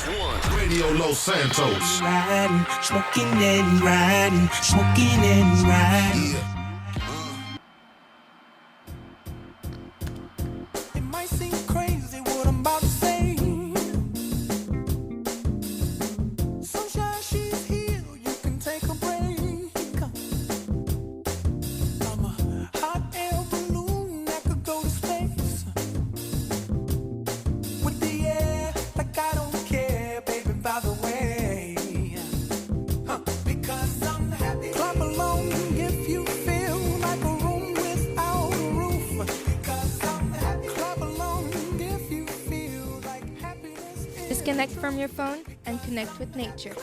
one. Radio Los Santos. Riding, smoking and riding, smoking and riding. Yeah. It might seem crazy what I'm about to say. Sunshine, she's here, you can take a break. I'm a hot air balloon that could go to space. With the air, like I don't care, baby, by the way. Because I'm happy. Clap along if you feel like a room without a roof. Because I'm happy. Clap along if you feel like happiness is. Disconnect from your phone and connect with nature.